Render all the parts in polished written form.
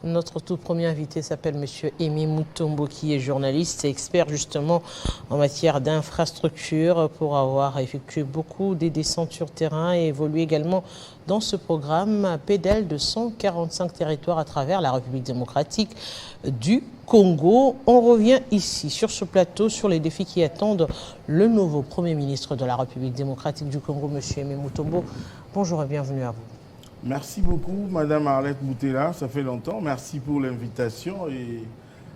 Notre tout premier invité s'appelle M. Aimé Mutombo, qui est journaliste et expert justement en matière d'infrastructure pour avoir effectué beaucoup des descentes sur terrain et évolué également dans ce programme PEDEL de 145 territoires à travers la République démocratique du Congo. On revient ici sur ce plateau sur les défis qui attendent le nouveau Premier ministre de la République démocratique du Congo, M. Aimé Mutombo. Bonjour et bienvenue à vous. Merci beaucoup, Madame Arlette Boutella, ça fait longtemps. Merci pour l'invitation et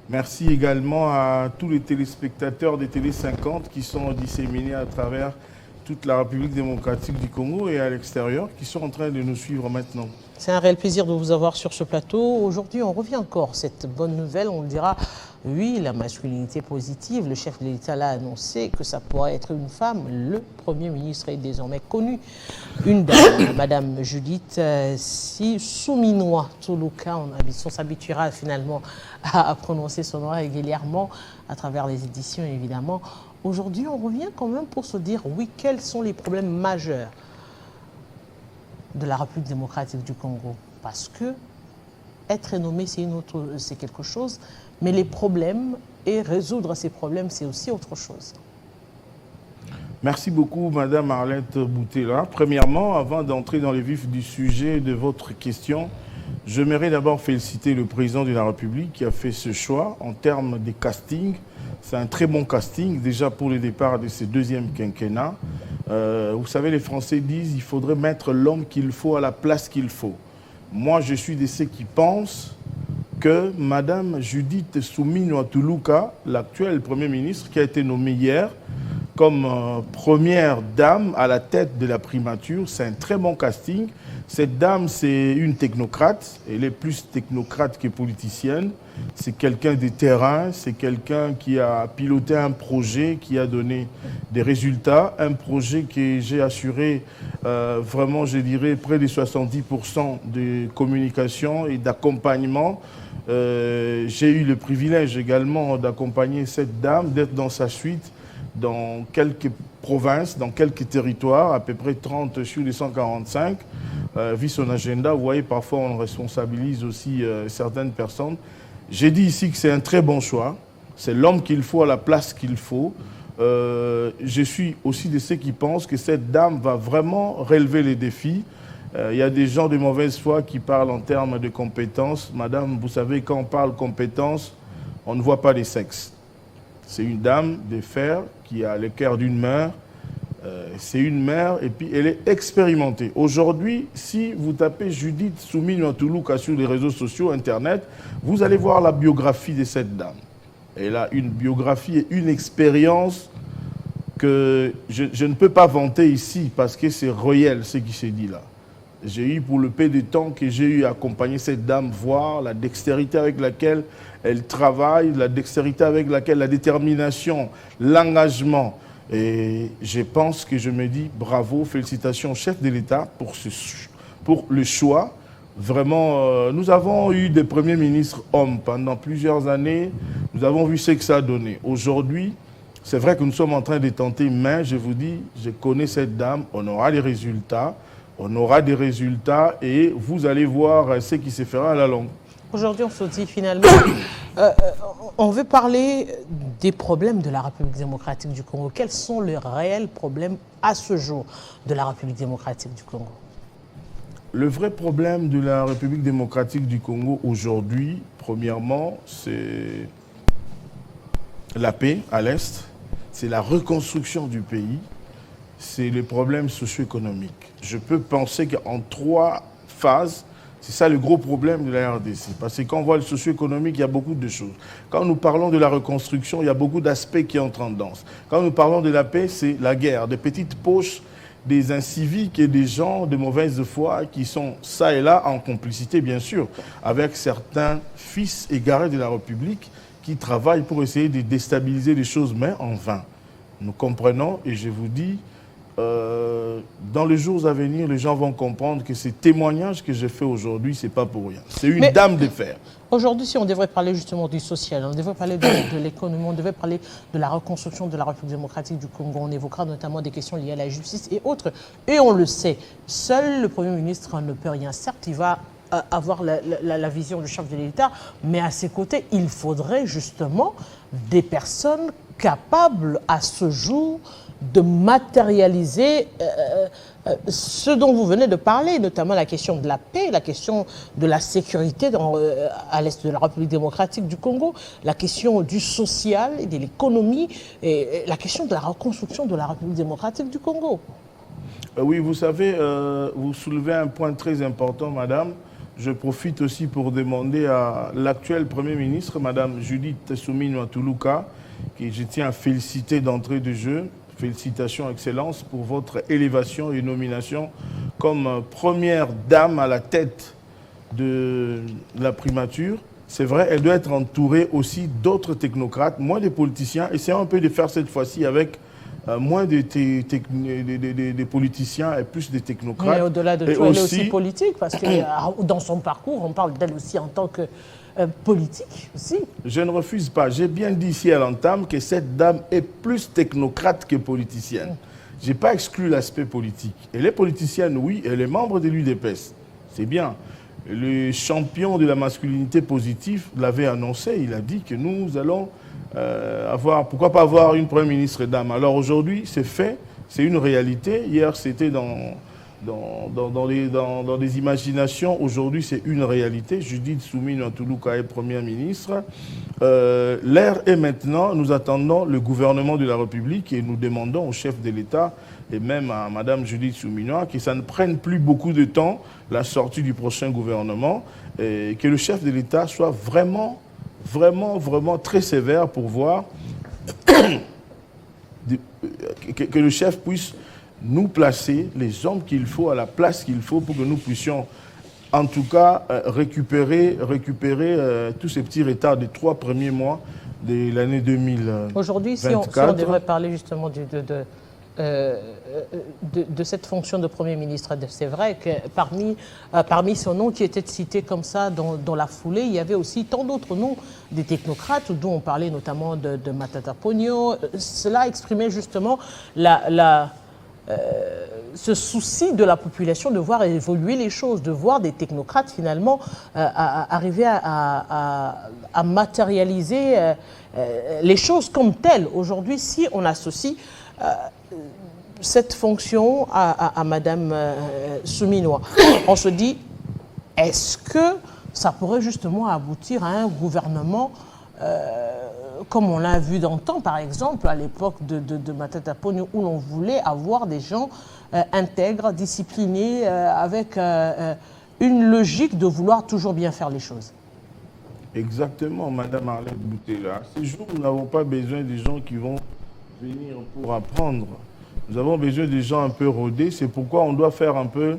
merci également à tous les téléspectateurs des Télé 50 qui sont disséminés à travers toute la République démocratique du Congo et à l'extérieur, qui sont en train de nous suivre maintenant. C'est un réel plaisir de vous avoir sur ce plateau. Aujourd'hui, on revient encore cette bonne nouvelle. On dira, oui, la masculinité positive. Le chef de l'État l'a annoncé que ça pourrait être une femme. Le Premier ministre est désormais connu. Une dame, Madame Judith Souminois Toluka. On s'habituera finalement à prononcer son nom régulièrement à travers les éditions, évidemment. Aujourd'hui, on revient quand même pour se dire, oui, quels sont les problèmes majeurs de la République démocratique du Congo, parce que être nommé, c'est quelque chose, mais les problèmes et résoudre ces problèmes, c'est aussi autre chose. Merci beaucoup, Madame Arlette Boutella. Premièrement, avant d'entrer dans le vif du sujet de votre question, j'aimerais d'abord féliciter le président de la République qui a fait ce choix en termes de casting. C'est un très bon casting, déjà pour le départ de ce deuxième quinquennat. Vous savez, les Français disent qu'il faudrait mettre l'homme qu'il faut à la place qu'il faut. Moi, je suis de ceux qui pensent que Madame Judith Souminois Toluka, l'actuelle Premier ministre, qui a été nommée hier comme première dame à la tête de la primature, c'est un très bon casting. Cette dame, c'est une technocrate. Elle est plus technocrate que politicienne. C'est quelqu'un de terrain, c'est quelqu'un qui a piloté un projet qui a donné des résultats, un projet que j'ai assuré vraiment, je dirais, près de 70% de communication et d'accompagnement. J'ai eu le privilège également d'accompagner cette dame, d'être dans sa suite dans quelques provinces, dans quelques territoires, à peu près 30 sur les 145. Vu son agenda, vous voyez, parfois on responsabilise aussi certaines personnes. J'ai dit ici que c'est un très bon choix. C'est l'homme qu'il faut à la place qu'il faut. Je suis aussi de ceux qui pensent que cette dame va vraiment relever les défis. Il y a des gens de mauvaise foi qui parlent en termes de compétences. Madame, vous savez, quand on parle compétences, on ne voit pas les sexes. C'est une dame de fer qui a le cœur d'une mère. C'est une mère et puis elle est expérimentée. Aujourd'hui, si vous tapez Judith Souminois Toluka sur les réseaux sociaux, Internet, vous allez voir la biographie de cette dame. Elle a une biographie et une expérience que je ne peux pas vanter ici parce que c'est réel ce qui s'est dit là. J'ai eu pour le peu de temps que j'ai eu à accompagner cette dame, voir la dextérité avec laquelle elle travaille, la dextérité avec laquelle, la détermination, l'engagement. Et je pense que je me dis bravo, félicitations au chef de l'État pour le choix. Vraiment, nous avons eu des premiers ministres hommes pendant plusieurs années. Nous avons vu ce que ça a donné. Aujourd'hui, c'est vrai que nous sommes en train de tenter, mais je vous dis, je connais cette dame, on aura des résultats. On aura des résultats et vous allez voir ce qui se fera à la longue. Aujourd'hui, on se dit finalement, on veut parler des problèmes de la République démocratique du Congo. Quels sont les réels problèmes à ce jour de la République démocratique du Congo? Le vrai problème de la République démocratique du Congo aujourd'hui, premièrement, c'est la paix à l'Est, c'est la reconstruction du pays, c'est les problèmes socio-économiques. Je peux penser qu'en 3 phases, c'est ça le gros problème de la RDC. Parce que quand on voit le socio-économique, il y a beaucoup de choses. Quand nous parlons de la reconstruction, il y a beaucoup d'aspects qui entrent en danse. Quand nous parlons de la paix, c'est la guerre, des petites poches, des inciviques et des gens de mauvaise foi qui sont ça et là en complicité, bien sûr, avec certains fils égarés de la République qui travaillent pour essayer de déstabiliser les choses, mais en vain. Nous comprenons et je vous dis, dans les jours à venir, les gens vont comprendre que ces témoignages que j'ai fait aujourd'hui, ce n'est pas pour rien. C'est une dame de fer. Aujourd'hui, si on devrait parler justement du social, on devrait parler de l'économie, on devrait parler de la reconstruction de la République démocratique du Congo, on évoquera notamment des questions liées à la justice et autres. Et on le sait, seul le Premier ministre ne peut rien. Certes, il va avoir la vision du chef de l'État, mais à ses côtés, il faudrait justement des personnes capables à ce jour de matérialiser ce dont vous venez de parler, notamment la question de la paix, la question de la sécurité à l'est de la République démocratique du Congo, la question du social et de l'économie, et la question de la reconstruction de la République démocratique du Congo. Oui, vous savez, vous soulevez un point très important, madame. Je profite aussi pour demander à l'actuelle Premier ministre, madame Judith Suminwa Tuluka, que je tiens à féliciter d'entrée de jeu. Félicitations, Excellence, pour votre élévation et nomination comme première dame à la tête de la primature. C'est vrai, elle doit être entourée aussi d'autres technocrates, moins des politiciens. Essayons un peu de faire cette fois-ci avec moins des politiciens et plus des technocrates. Mais au-delà de tout, elle est aussi politique, parce que dans son parcours, on parle d'elle aussi en tant que politique aussi. Je ne refuse pas. J'ai bien dit ici à l'entame que cette dame est plus technocrate que politicienne. Je n'ai pas exclu l'aspect politique. Elle est politicienne, oui, elle est membre de l'UDPS. C'est bien. Le champion de la masculinité positive l'avait annoncé. Il a dit que nous allons pourquoi pas avoir une première ministre dame. Alors aujourd'hui, c'est fait, c'est une réalité. Hier, c'était dans des imaginations. Aujourd'hui, c'est une réalité. Judith Suminwa Tuluka est première ministre. L'ère est maintenant, nous attendons le gouvernement de la République et nous demandons au chef de l'État et même à Mme Judith Suminwa que ça ne prenne plus beaucoup de temps, la sortie du prochain gouvernement, et que le chef de l'État soit vraiment très sévère pour voir que le chef puisse nous placer les hommes qu'il faut à la place qu'il faut pour que nous puissions en tout cas récupérer tous ces petits retards des 3 premiers mois de l'année 2024. Aujourd'hui, si on devrait parler justement de cette fonction de Premier ministre, c'est vrai que parmi son nom qui était cité comme ça dans la foulée, il y avait aussi tant d'autres noms des technocrates dont on parlait notamment de Matata Ponyo. Cela exprimait justement ce souci de la population de voir évoluer les choses, de voir des technocrates finalement arriver à matérialiser les choses comme telles. Aujourd'hui, si on associe cette fonction à Madame Suminwa, on se dit, est-ce que ça pourrait justement aboutir à un gouvernement comme on l'a vu dans le temps, par exemple, à l'époque de Matata Ponyo, où l'on voulait avoir des gens intègres, disciplinés, avec une logique de vouloir toujours bien faire les choses. Exactement, Madame Arlette Boutela. Ces jours, nous n'avons pas besoin des gens qui vont venir pour apprendre. Nous avons besoin des gens un peu rodés. C'est pourquoi on doit faire un peu...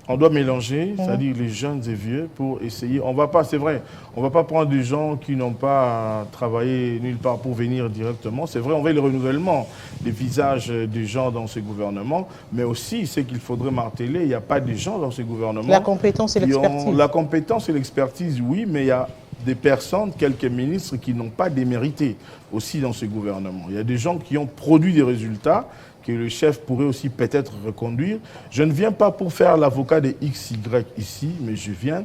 on doit mélanger, c'est-à-dire les jeunes et vieux, pour essayer. On va pas, c'est vrai, on ne va pas prendre des gens qui n'ont pas travaillé nulle part pour venir directement. C'est vrai, on veut le renouvellement des visages des gens dans ce gouvernement, mais aussi, c'est qu'il faudrait marteler, il n'y a pas de gens dans ce gouvernement. La compétence et l'expertise. La compétence et l'expertise, oui, mais il y a des personnes, quelques ministres qui n'ont pas démérité aussi dans ce gouvernement. Il y a des gens qui ont produit des résultats que le chef pourrait aussi peut-être reconduire. Je ne viens pas pour faire l'avocat des XY ici, mais je viens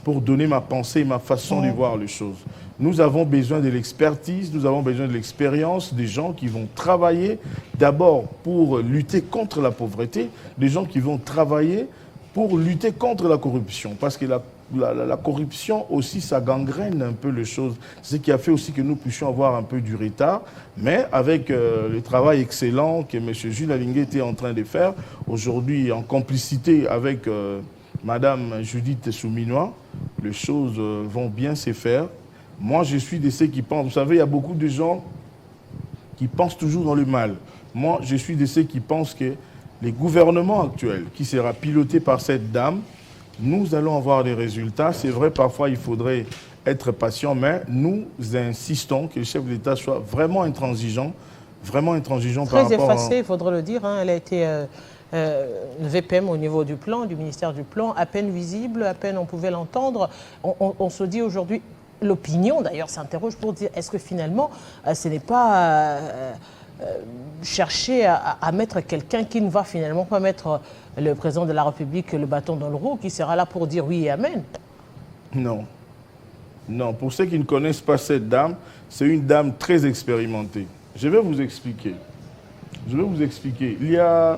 pour donner ma pensée et ma façon de voir les choses. Nous avons besoin de l'expertise, nous avons besoin de l'expérience, des gens qui vont travailler d'abord pour lutter contre la pauvreté, des gens qui vont travailler pour lutter contre la corruption, parce que la corruption aussi, ça gangrène un peu les choses. C'est ce qui a fait aussi que nous puissions avoir un peu du retard. Mais avec le travail excellent que M. Jules Alingué était en train de faire, aujourd'hui en complicité avec Mme Judith Suminwa, les choses vont bien se faire. Moi, je suis de ceux qui pensent, vous savez, il y a beaucoup de gens qui pensent toujours dans le mal. Moi, je suis de ceux qui pensent que les gouvernements actuels, qui sera piloté par cette dame, nous allons avoir des résultats. C'est vrai, parfois, il faudrait être patient, mais nous insistons que le chef de l'État soit vraiment intransigeant par rapport à... Très effacé, il faudrait le dire. Hein. Elle a été VPM au niveau du plan, du ministère du Plan, à peine visible, à peine on pouvait l'entendre. On se dit aujourd'hui, l'opinion d'ailleurs s'interroge pour dire, est-ce que finalement, ce n'est pas... chercher à mettre quelqu'un qui ne va finalement pas mettre le président de la République le bâton dans le roue, qui sera là pour dire oui et amen. Non. Non, pour ceux qui ne connaissent pas cette dame, c'est une dame très expérimentée. Je vais vous expliquer. Il y a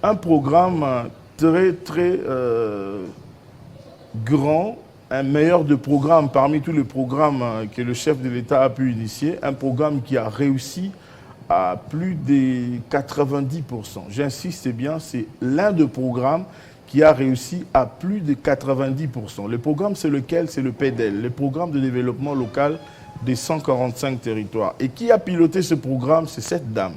un programme très, très grand, un meilleur de programme parmi tous les programmes que le chef de l'État a pu initier, un programme qui a réussi à plus de 90%. J'insiste bien, c'est l'un des programmes qui a réussi à plus de 90%. Le programme, c'est lequel? C'est le PDL, le programme de développement local des 145 territoires. Et qui a piloté ce programme? C'est cette dame.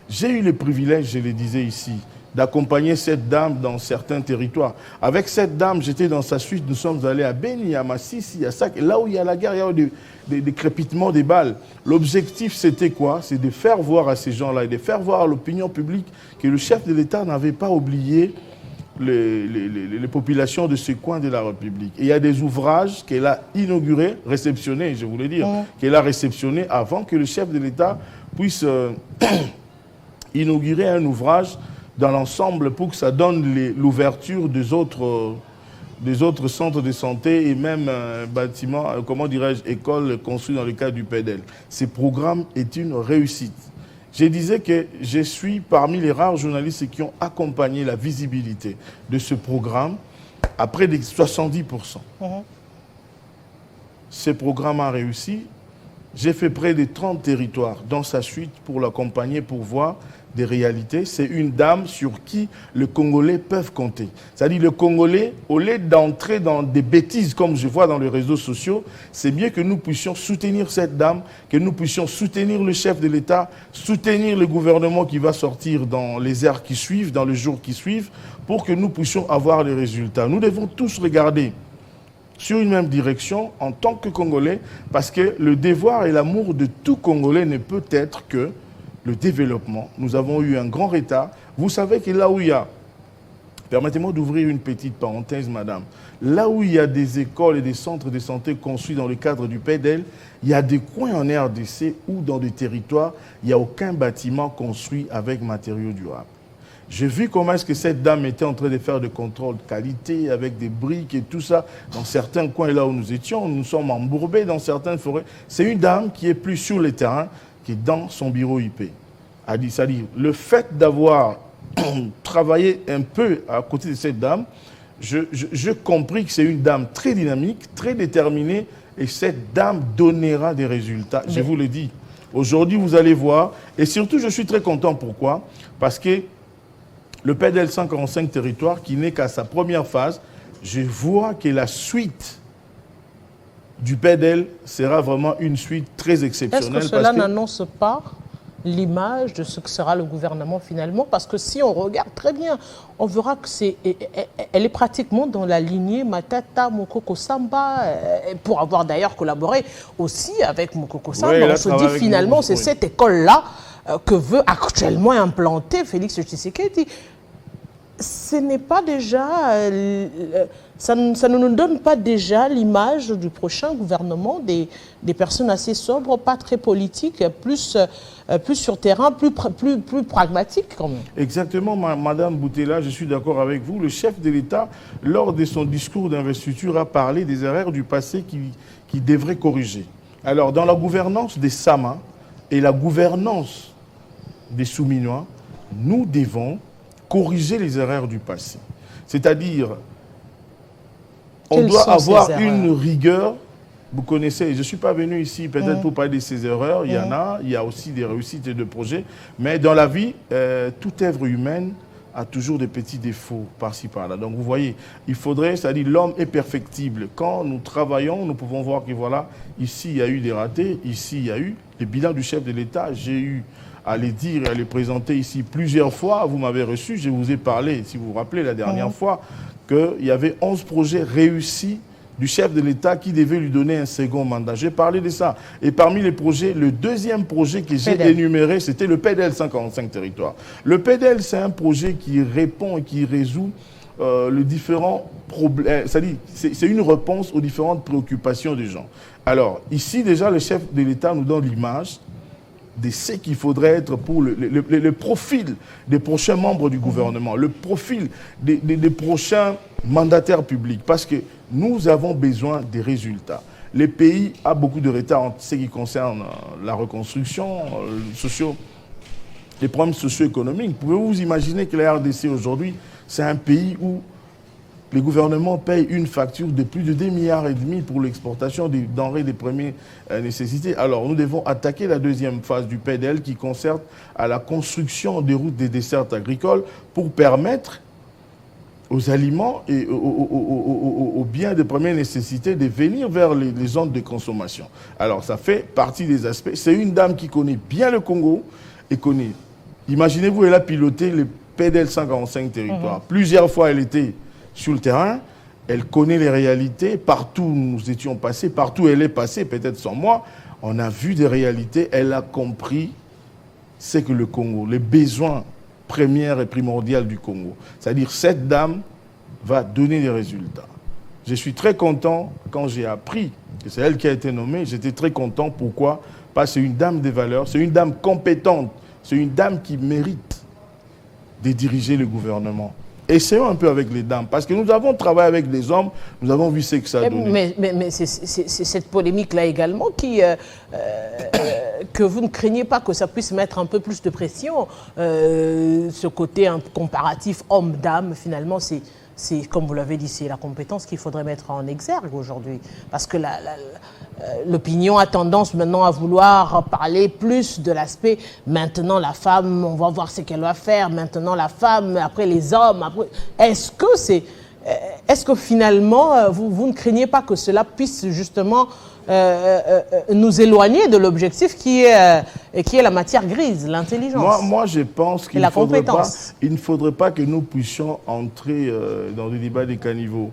J'ai eu le privilège, je le disais ici, d'accompagner cette dame dans certains territoires. Avec cette dame, j'étais dans sa suite, nous sommes allés à Beni, à Massissi, à Sac, là où il y a la guerre, il y a eu des crépitements des balles. L'objectif, c'était quoi? C'est de faire voir à ces gens-là et de faire voir à l'opinion publique que le chef de l'État n'avait pas oublié les populations de ce coin de la République. Et il y a des ouvrages qu'elle a inaugurés, réceptionnés, je voulais dire, qu'elle a réceptionnés avant que le chef de l'État puisse inaugurer un ouvrage dans l'ensemble pour que ça donne l'ouverture des autres centres de santé et même bâtiments, comment dirais-je, écoles construits dans le cadre du PDL. Ce programme est une réussite. Je disais que je suis parmi les rares journalistes qui ont accompagné la visibilité de ce programme à près de 70%. Ce programme a réussi. J'ai fait près de 30 territoires dans sa suite pour l'accompagner, pour voir des réalités. C'est une dame sur qui les Congolais peuvent compter. C'est-à-dire le Congolais, au lieu d'entrer dans des bêtises comme je vois dans les réseaux sociaux, c'est mieux que nous puissions soutenir cette dame, que nous puissions soutenir le chef de l'État, soutenir le gouvernement qui va sortir dans les heures qui suivent, dans les jours qui suivent, pour que nous puissions avoir les résultats. Nous devons tous regarder sur une même direction en tant que Congolais, parce que le devoir et l'amour de tout Congolais ne peut être que le développement. Nous avons eu un grand retard. Vous savez que là où il y a, permettez-moi d'ouvrir une petite parenthèse, madame, là où il y a des écoles et des centres de santé construits dans le cadre du PDL, il y a des coins en RDC où dans des territoires, il n'y a aucun bâtiment construit avec matériaux durables. J'ai vu comment est-ce que cette dame était en train de faire des contrôles de qualité avec des briques et tout ça. Dans certains coins là où nous étions, nous sommes embourbés dans certaines forêts. C'est une dame qui est plus sur le terrain que dans son bureau IP. C'est-à-dire, le fait d'avoir travaillé un peu à côté de cette dame, je compris que c'est une dame très dynamique, très déterminée, et cette dame donnera des résultats. Je vous le dis. Aujourd'hui, vous allez voir. Et surtout, je suis très content. Pourquoi? Parce que le PDL 145 territoires, qui n'est qu'à sa première phase, je vois que la suite du PDL sera vraiment une suite très exceptionnelle. Est-ce que cela n'annonce pas l'image de ce que sera le gouvernement finalement? Parce que si on regarde très bien, on verra que elle est pratiquement dans la lignée Matata Mokoko Samba, pour avoir d'ailleurs collaboré aussi avec Mokoko Samba. Oui, on se dit finalement, c'est cette école-là que veut actuellement implanter Félix Tshisekedi. Ce n'est pas déjà, ça ne nous donne pas déjà l'image du prochain gouvernement, des personnes assez sobres, pas très politiques, plus sur terrain, plus pragmatiques quand même. Exactement, Madame Boutella, je suis d'accord avec vous. Le chef de l'État, lors de son discours d'investiture, a parlé des erreurs du passé qu'il devrait corriger. Alors, dans la gouvernance des Sama et la gouvernance des Souminois, nous devons corriger les erreurs du passé. C'est-à-dire, on doit avoir une rigueur. Vous connaissez, je ne suis pas venu ici peut-être pour parler de ces erreurs, il y en a, il y a aussi des réussites de projets, mais dans la vie, toute œuvre humaine a toujours des petits défauts par-ci, par-là. Donc vous voyez, il faudrait, c'est-à-dire l'homme est perfectible. Quand nous travaillons, nous pouvons voir que voilà, ici il y a eu des ratés, ici il y a eu le bilan du chef de l'État, j'ai eu à les dire et à les présenter ici plusieurs fois. Vous m'avez reçu, je vous ai parlé, si vous vous rappelez la dernière fois, qu'il y avait 11 projets réussis du chef de l'État qui devait lui donner un second mandat. J'ai parlé de ça. Et parmi les projets, le deuxième projet que j'ai énuméré, c'était le PDL 145 territoires. Le PDL, c'est un projet qui répond et qui résout les différents problèmes. C'est-à-dire, c'est une réponse aux différentes préoccupations des gens. Alors, ici, déjà, le chef de l'État nous donne l'image de ce qu'il faudrait être pour le profil des prochains membres du gouvernement, le profil des prochains mandataires publics, parce que nous avons besoin des résultats. Le pays a beaucoup de retard en ce qui concerne la reconstruction, les problèmes socio-économiques. Pouvez-vous vous imaginer que la RDC aujourd'hui, c'est un pays où le gouvernement paye une facture de plus de 2,5 milliards pour l'exportation des denrées des premières nécessités. Alors, nous devons attaquer la deuxième phase du PDL qui concerne à la construction des routes des dessertes agricoles pour permettre aux aliments et aux biens de première nécessité de venir vers les zones de consommation. Alors, ça fait partie des aspects. C'est une dame qui connaît bien le Congo et connaît. Imaginez-vous, elle a piloté le PDL 145 territoires. Plusieurs fois, elle était sur le terrain. Elle connaît les réalités. Partout où nous étions passés, partout où elle est passée, peut-être sans moi, on a vu des réalités. Elle a compris ce que le Congo, les besoins première et primordiale du Congo. C'est-à-dire, cette dame va donner des résultats. Je suis très content quand j'ai appris que c'est elle qui a été nommée. J'étais très content. Pourquoi? Parce que c'est une dame de valeur, c'est une dame compétente, c'est une dame qui mérite de diriger le gouvernement. Essayons un peu avec les dames, parce que nous avons travaillé avec les hommes, nous avons vu ce que ça a donné. Mais c'est cette polémique-là également que vous ne craignez pas que ça puisse mettre un peu plus de pression. Ce côté comparatif homme-dame, finalement, c'est, comme vous l'avez dit, c'est la compétence qu'il faudrait mettre en exergue aujourd'hui. Parce que l'opinion a tendance maintenant à vouloir parler plus de l'aspect maintenant la femme, on va voir ce qu'elle va faire, maintenant la femme, après les hommes. Après... Est-ce que finalement, vous ne craignez pas que cela puisse justement nous éloigner de l'objectif qui est la matière grise, l'intelligence? Moi, je pense qu'il ne faudrait pas que nous puissions entrer dans le débat des caniveaux.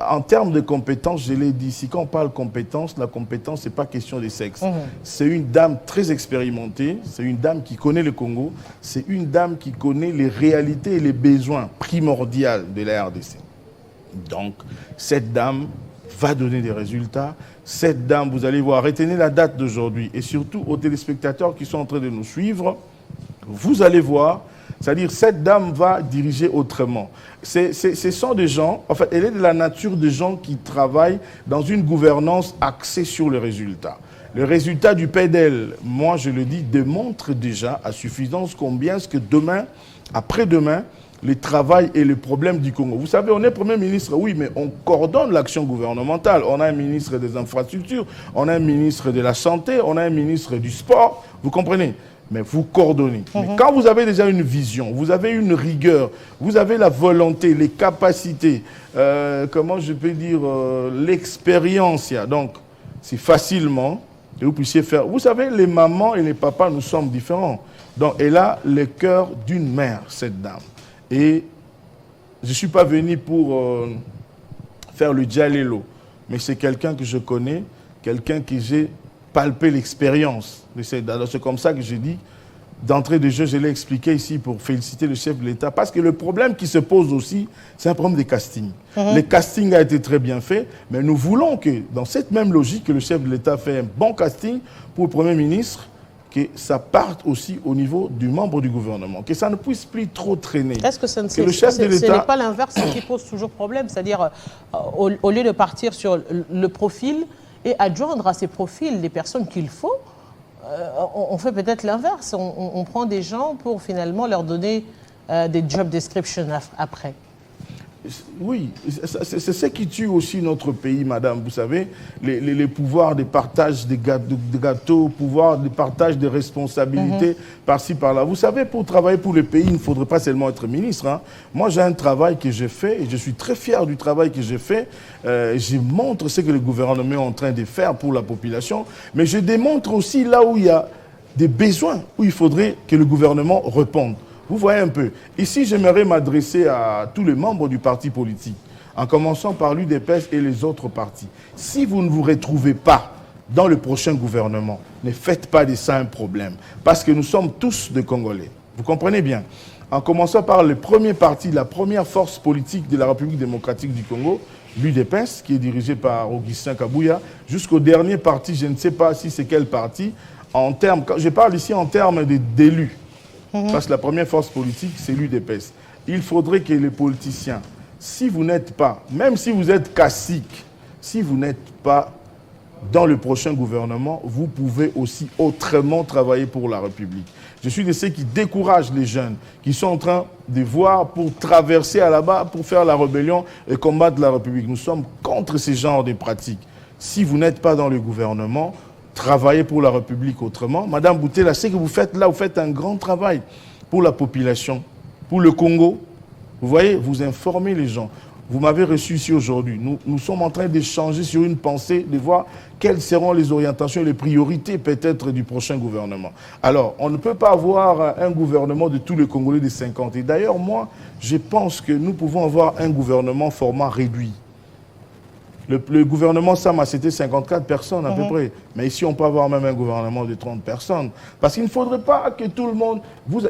En termes de compétences, je l'ai dit, si quand on parle compétence, la compétence, ce n'est pas question de sexe. C'est une dame très expérimentée, c'est une dame qui connaît le Congo, c'est une dame qui connaît les réalités et les besoins primordiaux de la RDC. Donc, cette dame va donner des résultats. Cette dame, vous allez voir, retenez la date d'aujourd'hui et surtout aux téléspectateurs qui sont en train de nous suivre, vous allez voir, c'est-à-dire cette dame va diriger autrement. Ce sont des gens, en fait, elle est de la nature des gens qui travaillent dans une gouvernance axée sur le résultat. Le résultat du PDL, moi je le dis, démontre déjà à suffisance combien est-ce que demain, après-demain, le travail et les problèmes du Congo. Vous savez, on est Premier ministre, oui, mais on coordonne l'action gouvernementale. On a un ministre des Infrastructures, on a un ministre de la Santé, on a un ministre du Sport, vous comprenez? Mais vous coordonnez. Mais quand vous avez déjà une vision, vous avez une rigueur, vous avez la volonté, les capacités, comment je peux dire, l'expérience, donc c'est facilement que vous puissiez faire. Vous savez, les mamans et les papas, nous sommes différents. Donc, elle a le cœur d'une mère, cette dame. Et je ne suis pas venu pour faire le dialélo, mais c'est quelqu'un que je connais, quelqu'un que j'ai palpé l'expérience. C'est comme ça que je dis, d'entrée de jeu, je l'ai expliqué ici pour féliciter le chef de l'État, parce que le problème qui se pose aussi, c'est un problème de casting. Le casting a été très bien fait, mais nous voulons que, dans cette même logique, que le chef de l'État fait un bon casting pour le Premier ministre, que ça parte aussi au niveau du membre du gouvernement, que ça ne puisse plus trop traîner. Est-ce que ce n'est pas l'inverse qui pose toujours problème? C'est-à-dire, au lieu de partir sur le profil et adjoindre à ces profils les personnes qu'il faut, on fait peut-être l'inverse. On prend des gens pour finalement leur donner des job descriptions après. Oui, c'est ce qui tue aussi notre pays, madame. Vous savez, les pouvoirs de partage des gâteaux, pouvoir de partage des responsabilités par-ci, par-là. Vous savez, pour travailler pour le pays, il ne faudrait pas seulement être ministre. Hein. Moi, j'ai un travail que j'ai fait et je suis très fier du travail que j'ai fait. Je montre ce que le gouvernement est en train de faire pour la population, mais je démontre aussi là où il y a des besoins, où il faudrait que le gouvernement réponde. Vous voyez un peu. Ici, j'aimerais m'adresser à tous les membres du parti politique, en commençant par l'UDPS et les autres partis. Si vous ne vous retrouvez pas dans le prochain gouvernement, ne faites pas de ça un problème. Parce que nous sommes tous des Congolais. Vous comprenez bien? En commençant par le premier parti, la première force politique de la République démocratique du Congo, l'UDPS, qui est dirigé par Augustin Kabouya, jusqu'au dernier parti, je ne sais pas si c'est quel parti, je parle ici en termes d'élus, parce que la première force politique, c'est l'UDPS. Il faudrait que les politiciens, si vous n'êtes pas, même si vous êtes cacique, si vous n'êtes pas dans le prochain gouvernement, vous pouvez aussi autrement travailler pour la République. Je suis de ceux qui découragent les jeunes, qui sont en train de voir pour traverser à là-bas, pour faire la rébellion et combattre la République. Nous sommes contre ce genre de pratiques. Si vous n'êtes pas dans le gouvernement, travaillez pour la République autrement. Madame Boutela, ce que vous faites là, vous faites un grand travail pour la population, pour le Congo. Vous voyez, vous informez les gens. Vous m'avez reçu ici aujourd'hui. Nous sommes en train d'échanger sur une pensée, de voir quelles seront les orientations et les priorités peut-être du prochain gouvernement. Alors, on ne peut pas avoir un gouvernement de tous les Congolais de 50. Et d'ailleurs, moi, je pense que nous pouvons avoir un gouvernement format réduit. Le gouvernement Sama, c'était 54 personnes à peu près. Mais ici, on peut avoir même un gouvernement de 30 personnes. Parce qu'il ne faudrait pas que tout le monde...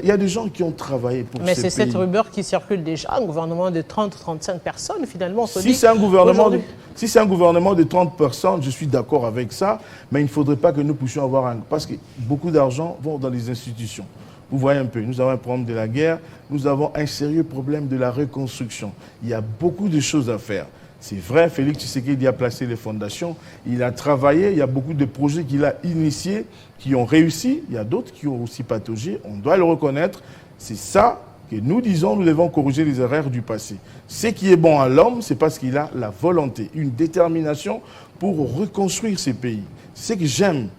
Il y a des gens qui ont travaillé pour ce pays. Mais c'est cette rumeur qui circule déjà, un gouvernement de 30-35 personnes, finalement. Si c'est un gouvernement de 30 personnes, je suis d'accord avec ça. Mais il ne faudrait pas que nous puissions avoir un... Parce que beaucoup d'argent vont dans les institutions. Vous voyez un peu, nous avons un problème de la guerre, nous avons un sérieux problème de la reconstruction. Il y a beaucoup de choses à faire. C'est vrai, Félix Tshisekedi a placé les fondations, il a travaillé, il y a beaucoup de projets qu'il a initiés, qui ont réussi, il y a d'autres qui ont aussi pataugé, on doit le reconnaître. C'est ça que nous disons, nous devons corriger les erreurs du passé. Ce qui est bon à l'homme, c'est parce qu'il a la volonté, une détermination pour reconstruire ces pays. C'est ce que j'aime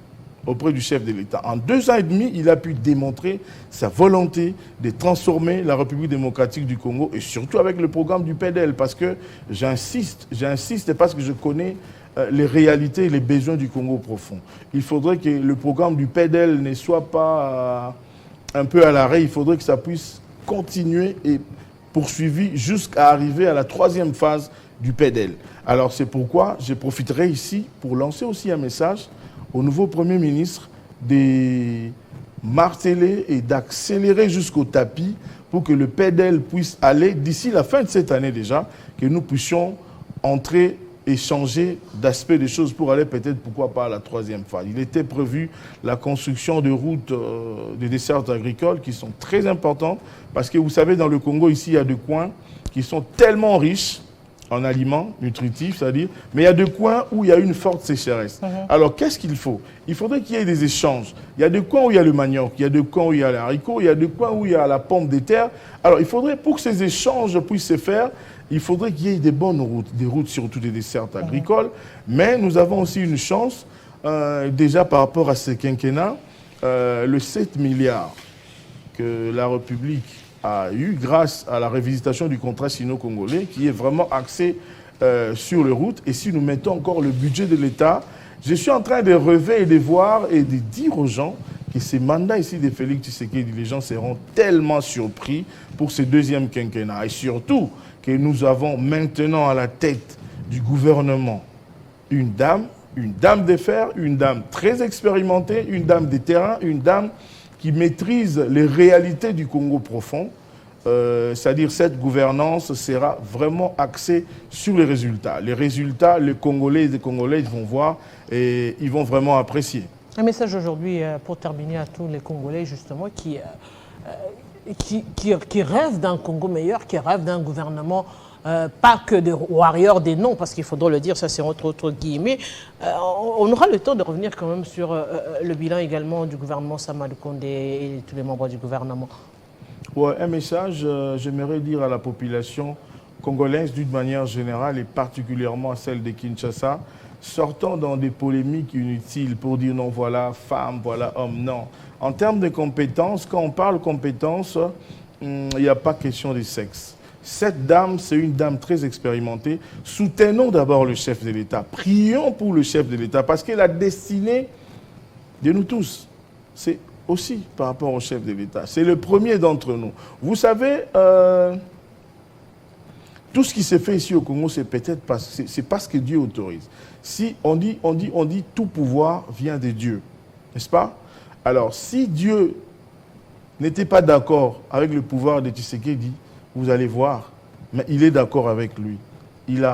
auprès du chef de l'État. En 2 ans et demi, il a pu démontrer sa volonté de transformer la République démocratique du Congo et surtout avec le programme du PDL parce que j'insiste parce que je connais les réalités et les besoins du Congo profond. Il faudrait que le programme du PDL ne soit pas un peu à l'arrêt, il faudrait que ça puisse continuer et poursuivi jusqu'à arriver à la 3e phase du PDL. Alors c'est pourquoi je profiterai ici pour lancer aussi un message au nouveau Premier ministre de marteler et d'accélérer jusqu'au tapis pour que le PDL puisse aller, d'ici la fin de cette année déjà, que nous puissions entrer et changer d'aspect des choses pour aller peut-être, pourquoi pas, à la 3e phase. Il était prévu la construction de routes de dessertes agricoles qui sont très importantes parce que vous savez, dans le Congo, ici, il y a des coins qui sont tellement riches en aliments nutritifs, c'est-à-dire, mais il y a des coins où il y a une forte sécheresse. Alors, qu'est-ce qu'il faut? Il faudrait qu'il y ait des échanges. Il y a des coins où il y a le manioc, il y a des coins où il y a les haricots, il y a des coins où il y a la pomme de terre. Alors, il faudrait, pour que ces échanges puissent se faire, il faudrait qu'il y ait des bonnes routes, des routes surtout des dessertes agricoles. Mais nous avons aussi une chance, déjà par rapport à ce quinquennat, le 7 milliards que la République a eu grâce à la révisitation du contrat sino-congolais qui est vraiment axé sur les routes. Et si nous mettons encore le budget de l'État, je suis en train de rêver et de voir et de dire aux gens que ces mandats ici de Félix Tshisekedi, les gens seront tellement surpris pour ce 2e quinquennat. Et surtout que nous avons maintenant à la tête du gouvernement une dame de fer, une dame très expérimentée, une dame de terrain, une dame qui maîtrise les réalités du Congo profond, c'est-à-dire cette gouvernance sera vraiment axée sur les résultats. Les résultats, les Congolais et les Congolaises vont voir et ils vont vraiment apprécier. Un message aujourd'hui pour terminer à tous les Congolais justement qui rêvent d'un Congo meilleur, qui rêvent d'un gouvernement pas que des warriors, des noms, parce qu'il faudra le dire, ça c'est entre guillemets. On aura le temps de revenir quand même sur le bilan également du gouvernement Sama Lukonde et tous les membres du gouvernement. Ouais, un message, j'aimerais dire à la population congolaise d'une manière générale et particulièrement à celle de Kinshasa, sortant dans des polémiques inutiles pour dire non, voilà femme, voilà homme, non. En termes de compétences, quand on parle compétences, il n'y a pas question de sexe. Cette dame, c'est une dame très expérimentée. Soutenons d'abord le chef de l'État. Prions pour le chef de l'État parce que la destinée de nous tous, c'est aussi par rapport au chef de l'État. C'est le premier d'entre nous. Vous savez, tout ce qui se fait ici au Congo, c'est peut-être parce que Dieu autorise. Si on dit tout pouvoir vient de Dieu, n'est-ce pas? Alors, si Dieu n'était pas d'accord avec le pouvoir de Tshisekedi, vous allez voir, mais il est d'accord avec lui. Il est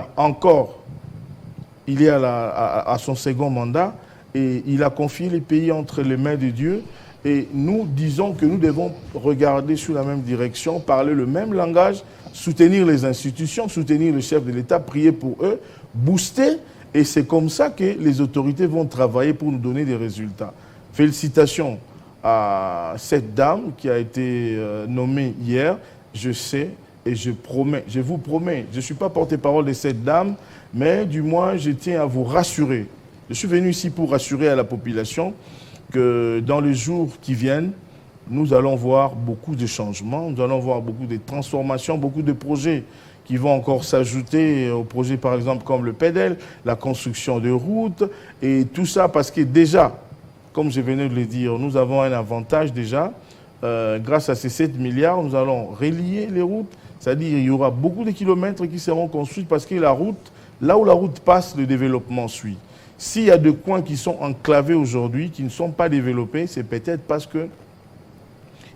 à son second mandat et il a confié les pays entre les mains de Dieu. Et nous disons que nous devons regarder sur la même direction, parler le même langage, soutenir les institutions, soutenir le chef de l'État, prier pour eux, booster. Et c'est comme ça que les autorités vont travailler pour nous donner des résultats. Félicitations à cette dame qui a été nommée hier. Je sais et je promets, je vous promets, je ne suis pas porte-parole de cette dame, mais du moins je tiens à vous rassurer. Je suis venu ici pour rassurer à la population que dans les jours qui viennent, nous allons voir beaucoup de changements, nous allons voir beaucoup de transformations, beaucoup de projets qui vont encore s'ajouter aux projets par exemple comme le PEDEL, la construction de routes et tout ça parce que déjà, comme je venais de le dire, nous avons un avantage déjà. Grâce à ces 7 milliards, nous allons relier les routes, c'est-à-dire il y aura beaucoup de kilomètres qui seront construits parce que la route, là où la route passe, le développement suit. S'il y a des coins qui sont enclavés aujourd'hui, qui ne sont pas développés, c'est peut-être parce que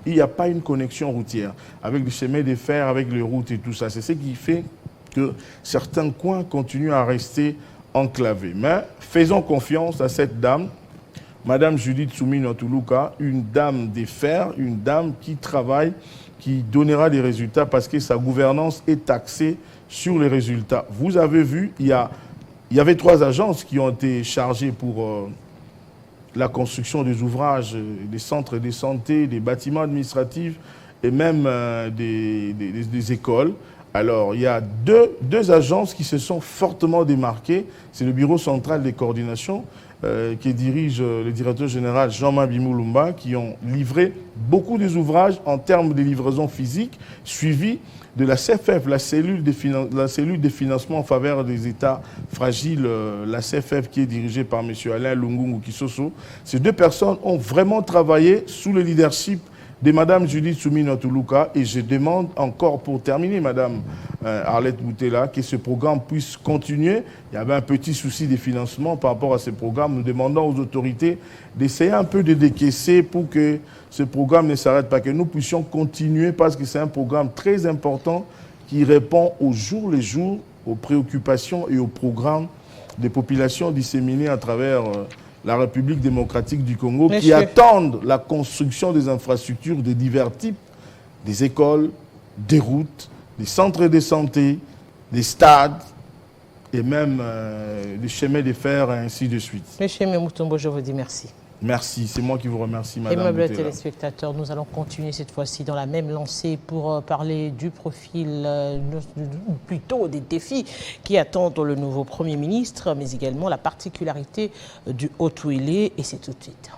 il n'y a pas une connexion routière avec le chemin de fer, avec les routes et tout ça. C'est ce qui fait que certains coins continuent à rester enclavés. Mais faisons confiance à cette dame, Madame Judith Soumino Toulouka, une dame des fers, une dame qui travaille, qui donnera des résultats parce que sa gouvernance est axée sur les résultats. Vous avez vu, il y avait 3 agences qui ont été chargées pour la construction des ouvrages, des centres de santé, des bâtiments administratifs et même des écoles. Alors, il y a deux agences qui se sont fortement démarquées. C'est le Bureau central des coordinations qui dirige le directeur général Jean-Marc Bimoulumba, qui ont livré beaucoup des ouvrages en termes de livraison physique, suivi de la CFF, la cellule de financement en faveur des États fragiles, la CFF qui est dirigée par M. Alain Lungungu Kisoso. Ces 2 personnes ont vraiment travaillé sous le leadership de Mme Judith Soumino Toulouka et je demande encore pour terminer, Mme Arlette Boutela, que ce programme puisse continuer. Il y avait un petit souci de financement par rapport à ce programme. Nous demandons aux autorités d'essayer un peu de décaisser pour que ce programme ne s'arrête pas, que nous puissions continuer parce que c'est un programme très important qui répond au jour le jour aux préoccupations et aux programmes des populations disséminées à travers la République démocratique du Congo, qui attendent la construction des infrastructures de divers types, des écoles, des routes, des centres de santé, des stades et même des chemins de fer et ainsi de suite. Monsieur Moutombo, je vous dis merci. Merci, c'est moi qui vous remercie, Madame. Aimables téléspectateurs, nous allons continuer cette fois-ci dans la même lancée pour parler du profil, ou plutôt des défis qui attendent le nouveau Premier ministre, mais également la particularité du Haut-Touélé, et c'est tout de suite.